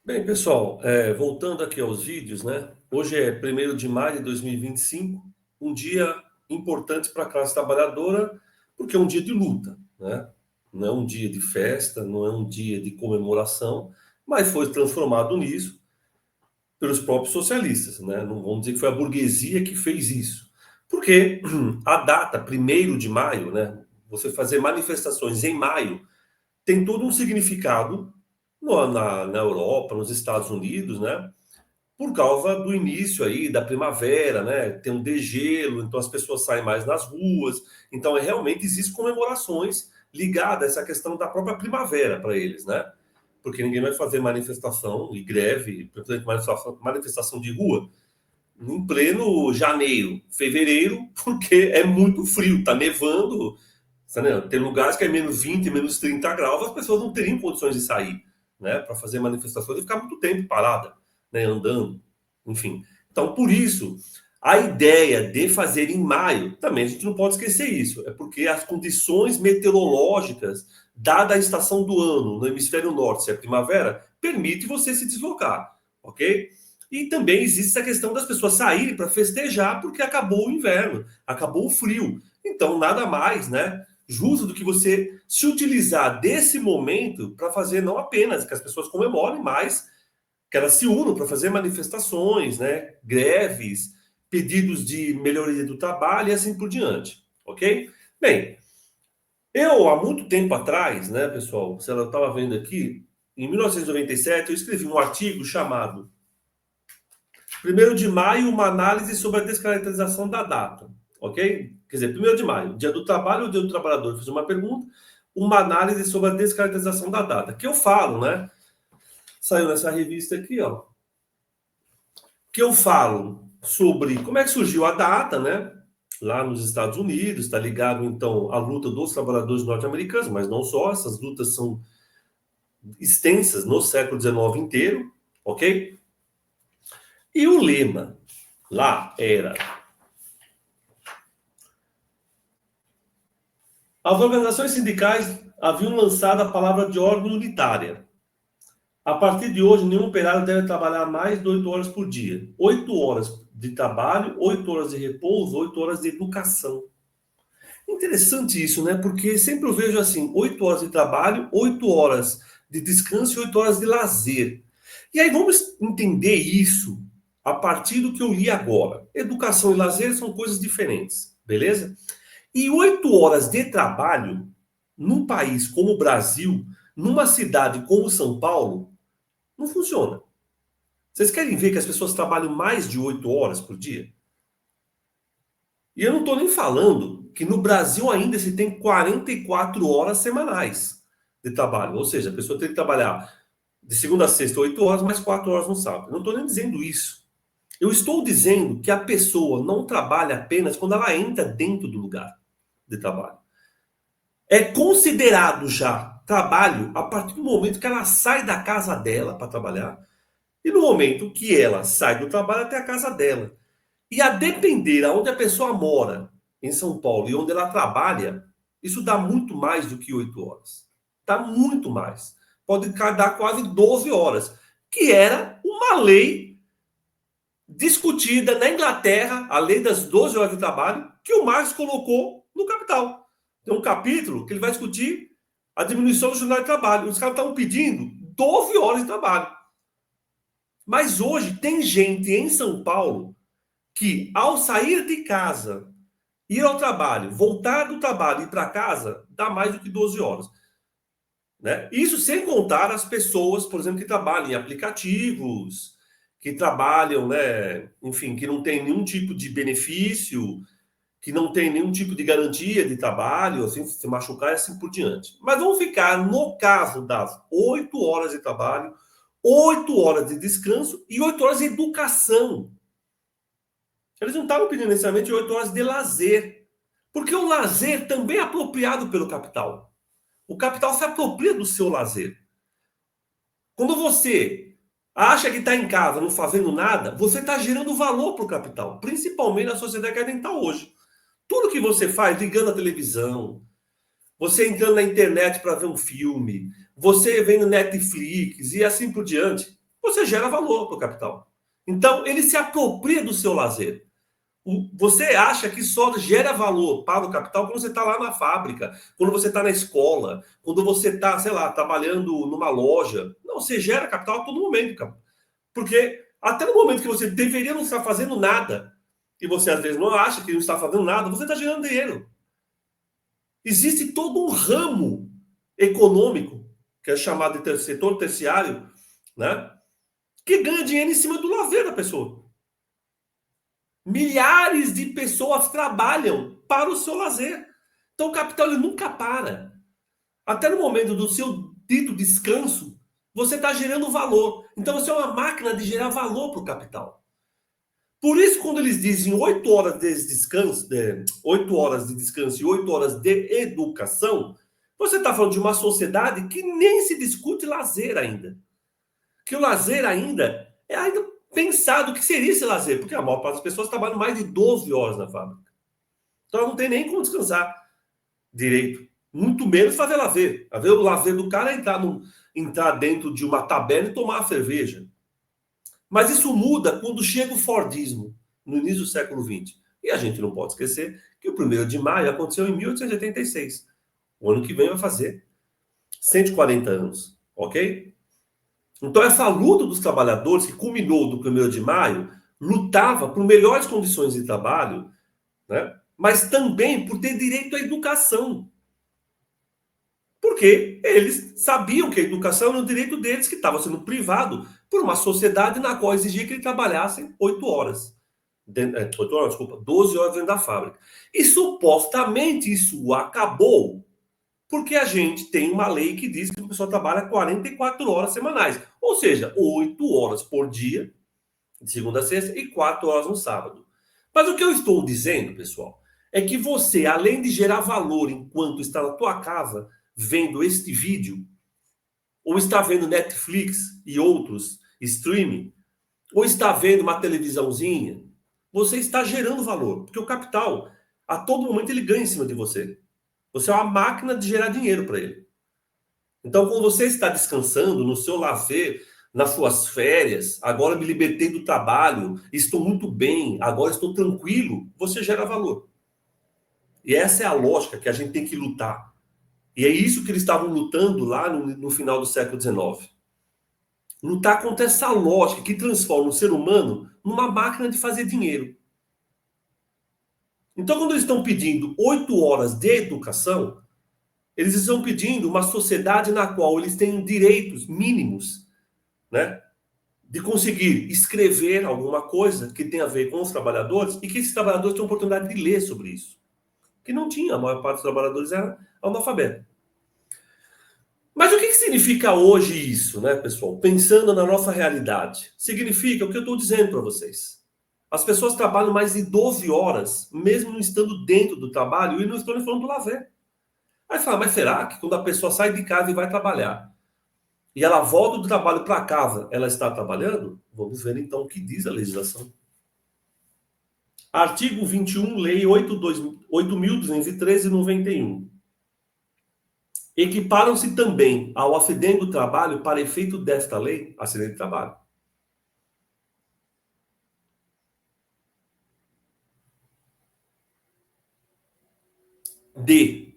Bem, pessoal, voltando aqui aos vídeos, né? Hoje é 1º de maio de 2025, um dia importante para a classe trabalhadora, porque é um dia de luta, né? Não é um dia de festa, não é um dia de comemoração, mas foi transformado nisso pelos próprios socialistas, né? Não vamos dizer que foi a burguesia que fez isso. Porque a data 1º de maio, né? Você fazer manifestações em maio tem todo um significado na Europa, nos Estados Unidos, né? Por causa do início aí da primavera, né? Tem um degelo, então as pessoas saem mais nas ruas. Então, realmente existem comemorações ligadas a essa questão da própria primavera para eles, né? Porque ninguém vai fazer manifestação e greve, manifestação de rua, em pleno janeiro, fevereiro, porque é muito frio, tá nevando. Tá. Tem lugares que é -20, -30 graus, as pessoas não teriam condições de sair, né, para fazer manifestações e ficar muito tempo parada, né, andando, enfim. Então, por isso, a ideia de fazer em maio, também a gente não pode esquecer isso, é porque as condições meteorológicas, dada a estação do ano no hemisfério norte, se é primavera, permite você se deslocar, ok? E também existe essa questão das pessoas saírem para festejar porque acabou o inverno, acabou o frio. Então, nada mais, né, justo do que você se utilizar desse momento para fazer não apenas que as pessoas comemorem, mas que elas se unam para fazer manifestações, né, greves, pedidos de melhoria do trabalho e assim por diante, ok? Bem, eu há muito tempo atrás, né, pessoal, se ela estava vendo aqui, em 1997 eu escrevi um artigo chamado 1º de maio, uma análise sobre a descaracterização da data, ok? Quer dizer, 1º de maio, dia do trabalho ou dia do trabalhador? Eu fiz uma pergunta, uma análise sobre a descaracterização da data, que eu falo, né? Saiu nessa revista aqui, ó. Que eu falo sobre como é que surgiu a data, né? Lá nos Estados Unidos, está ligado, então, à luta dos trabalhadores norte-americanos, mas não só, essas lutas são extensas no século XIX inteiro, ok? E o lema lá era: as organizações sindicais haviam lançado a palavra de ordem unitária. A partir de hoje, nenhum operário deve trabalhar mais de 8 horas por dia. 8 horas de trabalho, 8 horas de repouso, 8 horas de educação. Interessante isso, né? Porque sempre eu vejo assim, 8 horas de trabalho, 8 horas de descanso e 8 horas de lazer. E aí vamos entender isso a partir do que eu li agora. Educação e lazer são coisas diferentes, beleza? E 8 horas de trabalho num país como o Brasil, numa cidade como São Paulo, não funciona. Vocês querem ver que as pessoas trabalham mais de 8 horas por dia? E eu não estou nem falando que no Brasil ainda se tem 44 horas semanais de trabalho. Ou seja, a pessoa tem que trabalhar de segunda a sexta 8 horas, mais 4 horas no sábado. Eu não estou nem dizendo isso. Eu estou dizendo que a pessoa não trabalha apenas quando ela entra dentro do lugar de trabalho. É considerado já trabalho a partir do momento que ela sai da casa dela para trabalhar e no momento que ela sai do trabalho até a casa dela. E a depender aonde a pessoa mora, em São Paulo, e onde ela trabalha, isso dá muito mais do que 8 horas. Dá muito mais. Pode dar quase 12 horas, que era uma lei discutida na Inglaterra, a lei das 12 horas de trabalho, que o Marx colocou no Capital. Tem um capítulo que ele vai discutir a diminuição do jornal de trabalho. Os caras estavam pedindo 12 horas de trabalho. Mas hoje tem gente em São Paulo que, ao sair de casa, ir ao trabalho, voltar do trabalho e ir para casa, dá mais do que 12 horas. Né? Isso sem contar as pessoas, por exemplo, que trabalham em aplicativos, que trabalham, né, enfim, que não tem nenhum tipo de benefício, que não tem nenhum tipo de garantia de trabalho, assim, se machucar e assim por diante. Mas vamos ficar no caso das 8 horas de trabalho, 8 horas de descanso e 8 horas de educação. Eles não estavam pedindo necessariamente 8 horas de lazer. Porque o lazer também é apropriado pelo capital. O capital se apropria do seu lazer. Quando você acha que está em casa não fazendo nada, você está gerando valor para o capital, principalmente na sociedade que a gente está hoje. Tudo que você faz, ligando a televisão, você entrando na internet para ver um filme, você vendo Netflix e assim por diante, você gera valor para o capital. Então, ele se apropria do seu lazer. Você acha que só gera valor para o capital quando você está lá na fábrica, quando você está na escola, quando você está, sei lá, trabalhando numa loja. Não, você gera capital a todo momento, cara. Porque até no momento que você deveria não estar fazendo nada, e você às vezes não acha que não está fazendo nada, você está gerando dinheiro. Existe todo um ramo econômico, que é chamado de setor terciário, né? Que ganha dinheiro em cima do lazer da pessoa. Milhares de pessoas trabalham para o seu lazer. Então o capital ele nunca para. Até no momento do seu dito descanso, você está gerando valor. Então você é uma máquina de gerar valor para o capital. Por isso, quando eles dizem 8 horas de descanso, 8 horas de descanso e 8 horas de educação, você está falando de uma sociedade que nem se discute lazer ainda. Que o lazer ainda é ainda pensado o que seria esse lazer, porque a maior parte das pessoas trabalham mais de 12 horas na fábrica. Então não tem nem como descansar direito. Muito menos fazer lazer. O lazer do cara é entrar dentro de uma taberna e tomar uma cerveja. Mas isso muda quando chega o Fordismo, no início do século XX. E a gente não pode esquecer que o 1º de maio aconteceu em 1886. O ano que vem vai fazer 140 anos, ok? Então essa luta dos trabalhadores, que culminou do 1º de maio, lutava por melhores condições de trabalho, né? Mas também por ter direito à educação. Porque eles sabiam que a educação era um direito deles, que estava sendo privado por uma sociedade na qual exigia que eles trabalhassem 8 horas. 8 horas, desculpa, 12 horas dentro da fábrica. E supostamente isso acabou porque a gente tem uma lei que diz que a pessoa trabalha 44 horas semanais. Ou seja, 8 horas por dia, de segunda a sexta, e 4 horas no sábado. Mas o que eu estou dizendo, pessoal, é que você, além de gerar valor enquanto está na tua casa vendo este vídeo, ou está vendo Netflix e outros streaming, ou está vendo uma televisãozinha, você está gerando valor. Porque o capital, a todo momento, ele ganha em cima de você. Você é uma máquina de gerar dinheiro para ele. Então, quando você está descansando no seu lazer, nas suas férias, agora me libertei do trabalho, estou muito bem, agora estou tranquilo, você gera valor. E essa é a lógica que a gente tem que lutar. E é isso que eles estavam lutando lá no final do século XIX. Lutar contra essa lógica que transforma o ser humano numa máquina de fazer dinheiro. Então, quando eles estão pedindo 8 horas de educação, eles estão pedindo uma sociedade na qual eles têm direitos mínimos, né? De conseguir escrever alguma coisa que tenha a ver com os trabalhadores e que esses trabalhadores tenham oportunidade de ler sobre isso. Que não tinha, a maior parte dos trabalhadores era analfabeto. Mas o que significa hoje isso, né, pessoal? Pensando na nossa realidade. Significa o que eu estou dizendo para vocês. As pessoas trabalham mais de 12 horas, mesmo não estando dentro do trabalho, e não estou nem falando do lazer. Aí fala, mas será que quando a pessoa sai de casa e vai trabalhar, e ela volta do trabalho para casa, ela está trabalhando? Vamos ver então o que diz a legislação. Artigo 21, Lei 8.213/91. Equiparam-se também ao acidente do trabalho, para efeito desta lei, acidente de trabalho. D.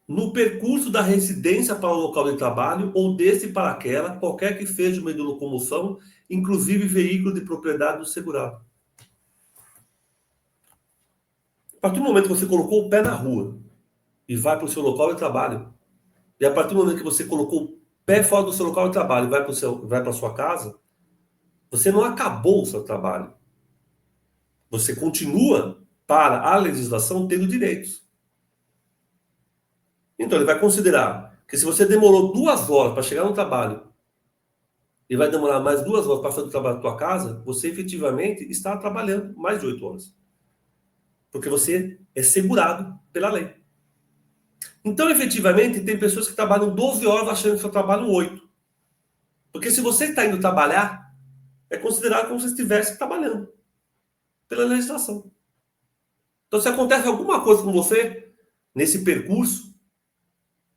No percurso da residência para o local de trabalho ou desse para aquela, qualquer que seja o meio de locomoção, inclusive veículo de propriedade do segurado. A partir do momento que você colocou o pé na rua e vai para o seu local de trabalho, e a partir do momento que você colocou o pé fora do seu local de trabalho e vai para a sua casa, você não acabou o seu trabalho. Você continua, para a legislação, tendo direitos. Então, ele vai considerar que se você demorou 2 horas para chegar no trabalho e vai demorar mais 2 horas para fazer o trabalho da tua casa, você efetivamente está trabalhando mais de 8 horas. Porque você é segurado pela lei. Então, efetivamente, tem pessoas que trabalham 12 horas achando que só trabalham 8. Porque se você está indo trabalhar, é considerado como se estivesse trabalhando pela legislação. Então, se acontece alguma coisa com você nesse percurso,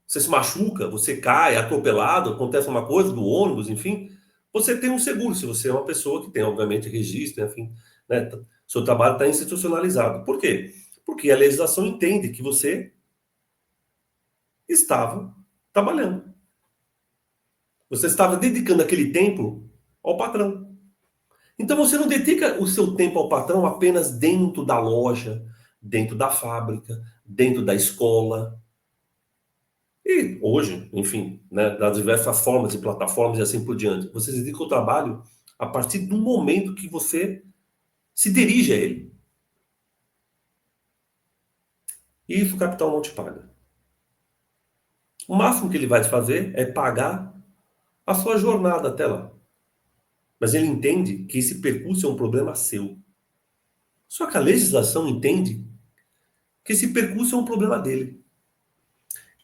você se machuca, você cai, é atropelado, acontece uma coisa do ônibus, enfim, você tem um seguro, se você é uma pessoa que tem, obviamente, registro, enfim, né? Seu trabalho está institucionalizado. Por quê? Porque a legislação entende que você estava trabalhando. Você estava dedicando aquele tempo ao patrão. Então você não dedica o seu tempo ao patrão apenas dentro da loja, dentro da fábrica, dentro da escola. E hoje, enfim, né, das diversas formas e plataformas e assim por diante. Você se dedica ao trabalho a partir do momento que você se dirige a ele. E isso o capital não te paga. O máximo que ele vai te fazer é pagar a sua jornada até lá. Mas ele entende que esse percurso é um problema seu. Só que a legislação entende que esse percurso é um problema dele.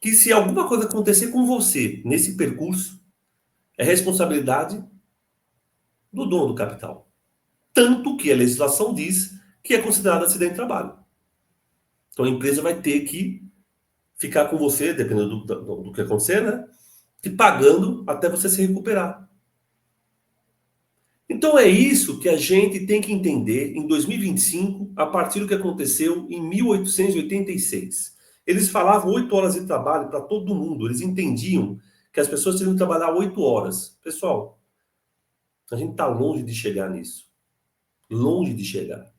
Que se alguma coisa acontecer com você nesse percurso, é responsabilidade do dono do capital. Tanto que a legislação diz que é considerado acidente de trabalho. Então a empresa vai ter que ficar com você, dependendo do que acontecer, né? Te pagando até você se recuperar. Então é isso que a gente tem que entender em 2025, a partir do que aconteceu em 1886. Eles falavam 8 horas de trabalho para todo mundo, eles entendiam que as pessoas teriam que trabalhar 8 horas. Pessoal, a gente está longe de chegar nisso. Longe de chegar.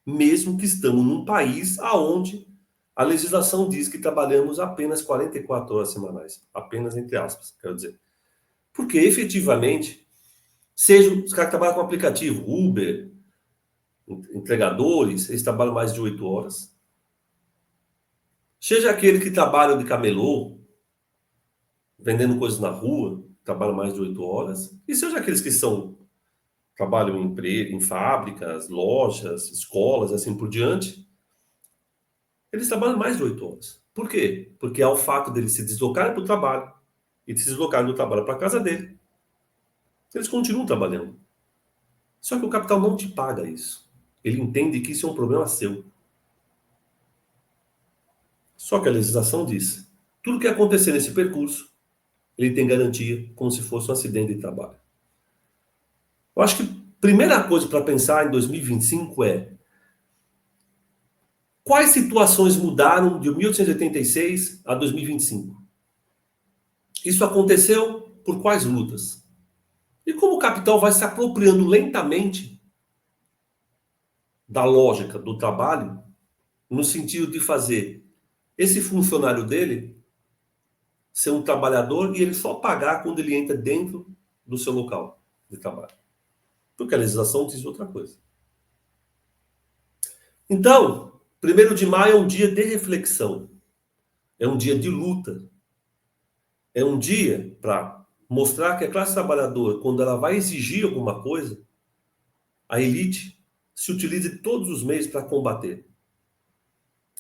Mesmo que estamos num país aonde a legislação diz que trabalhamos apenas 44 horas semanais. Apenas entre aspas, quero dizer. Porque efetivamente, seja os caras que trabalham com aplicativo, Uber, entregadores, eles trabalham mais de 8 horas. Seja aquele que trabalha de camelô, vendendo coisas na rua, trabalha mais de 8 horas. E seja aqueles que trabalham em fábricas, lojas, escolas, assim por diante, eles trabalham mais de 8 horas. Por quê? Porque há o fato deles se deslocarem para o trabalho e de se deslocarem do trabalho para a casa dele. Eles continuam trabalhando. Só que o capital não te paga isso. Ele entende que isso é um problema seu. Só que a legislação diz: tudo que acontecer nesse percurso, ele tem garantia, como se fosse um acidente de trabalho. Eu acho que a primeira coisa para pensar em 2025 é: quais situações mudaram de 1886 a 2025? Isso aconteceu por quais lutas? E como o capital vai se apropriando lentamente da lógica do trabalho, no sentido de fazer esse funcionário dele ser um trabalhador e ele só pagar quando ele entra dentro do seu local de trabalho. Porque a legislação diz outra coisa. Então, 1º de maio é um dia de reflexão. É um dia de luta. É um dia para mostrar que a classe trabalhadora, quando ela vai exigir alguma coisa, a elite se utiliza de todos os meios para combater.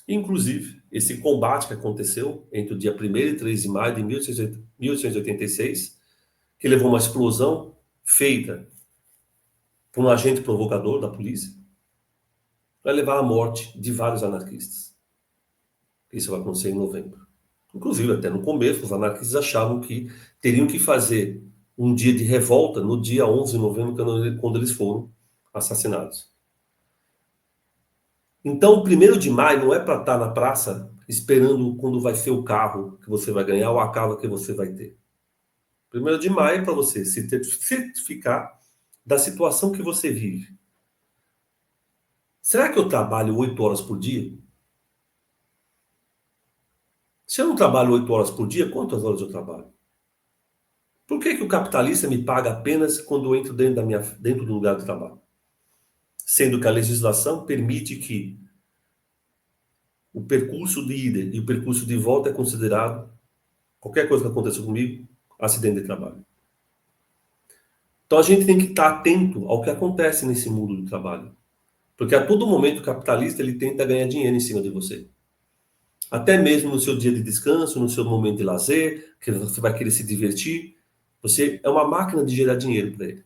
Inclusive, esse combate que aconteceu entre o dia 1º e 3 de maio de 1886, que levou a uma explosão feita por um agente provocador da polícia, vai levar à morte de vários anarquistas. Isso vai acontecer em novembro. Inclusive, até no começo, os anarquistas achavam que teriam que fazer um dia de revolta no dia 11 de novembro, quando eles foram assassinados. Então, o 1º de maio não é para estar na praça esperando quando vai ser o carro que você vai ganhar ou a casa que você vai ter. 1º de maio é para você se certificar da situação que você vive. Será que eu trabalho 8 horas por dia? Se eu não trabalho 8 horas por dia, quantas horas eu trabalho? Por que o capitalista me paga apenas quando eu entro dentro do lugar de trabalho? Sendo que a legislação permite que o percurso de ida e o percurso de volta é considerado, qualquer coisa que aconteça comigo, acidente de trabalho. Então a gente tem que estar atento ao que acontece nesse mundo do trabalho. Porque a todo momento o capitalista ele tenta ganhar dinheiro em cima de você. Até mesmo no seu dia de descanso, no seu momento de lazer, que você vai querer se divertir, você é uma máquina de gerar dinheiro para ele.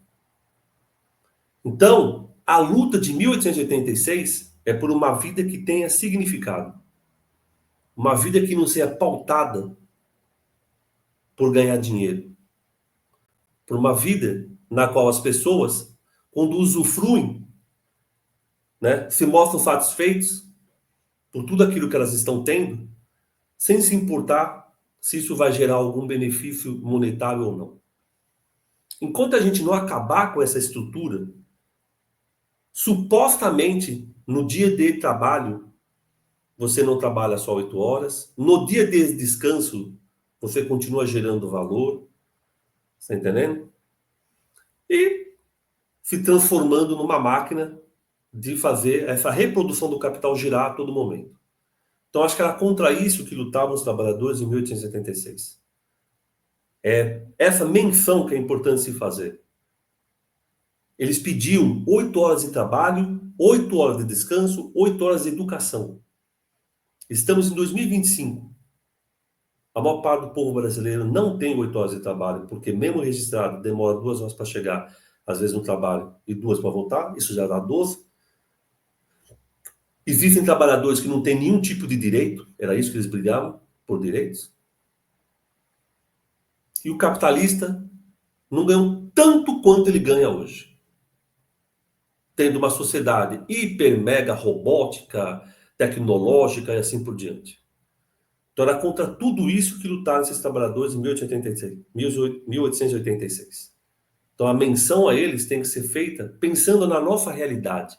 Então, a luta de 1886 é por uma vida que tenha significado. Uma vida que não seja pautada por ganhar dinheiro. Por uma vida na qual as pessoas, quando usufruem, né, se mostram satisfeitos por tudo aquilo que elas estão tendo, sem se importar se isso vai gerar algum benefício monetário ou não. Enquanto a gente não acabar com essa estrutura, supostamente, no dia de trabalho, você não trabalha só 8 horas. No dia de descanso, você continua gerando valor. Está entendendo? E se transformando numa máquina de fazer essa reprodução do capital girar a todo momento. Então, acho que era contra isso que lutavam os trabalhadores em 1876. É essa menção que é importante se fazer. Eles pediam 8 horas de trabalho, 8 horas de descanso, 8 horas de educação. Estamos em 2025. A maior parte do povo brasileiro não tem 8 horas de trabalho, porque mesmo registrado demora 2 horas para chegar, às vezes no trabalho, e 2 para voltar, isso já dá 12. Existem trabalhadores que não têm nenhum tipo de direito, era isso que eles brigavam, por direitos. E o capitalista não ganha tanto quanto ele ganha hoje. Tendo uma sociedade hiper, mega robótica, tecnológica e assim por diante. Então era contra tudo isso que lutaram esses trabalhadores em 1886. Então a menção a eles tem que ser feita pensando na nossa realidade.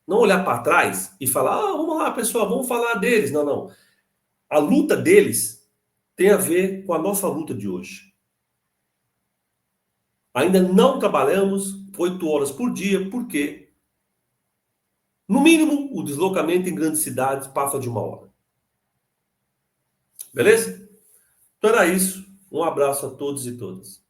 Não olhar para trás e falar, vamos lá, pessoal, vamos falar deles. Não, não. A luta deles tem a ver com a nossa luta de hoje. Ainda não trabalhamos 8 horas por dia, porque, no mínimo, o deslocamento em grandes cidades passa de 1 hora. Beleza? Então era isso. Um abraço a todos e todas.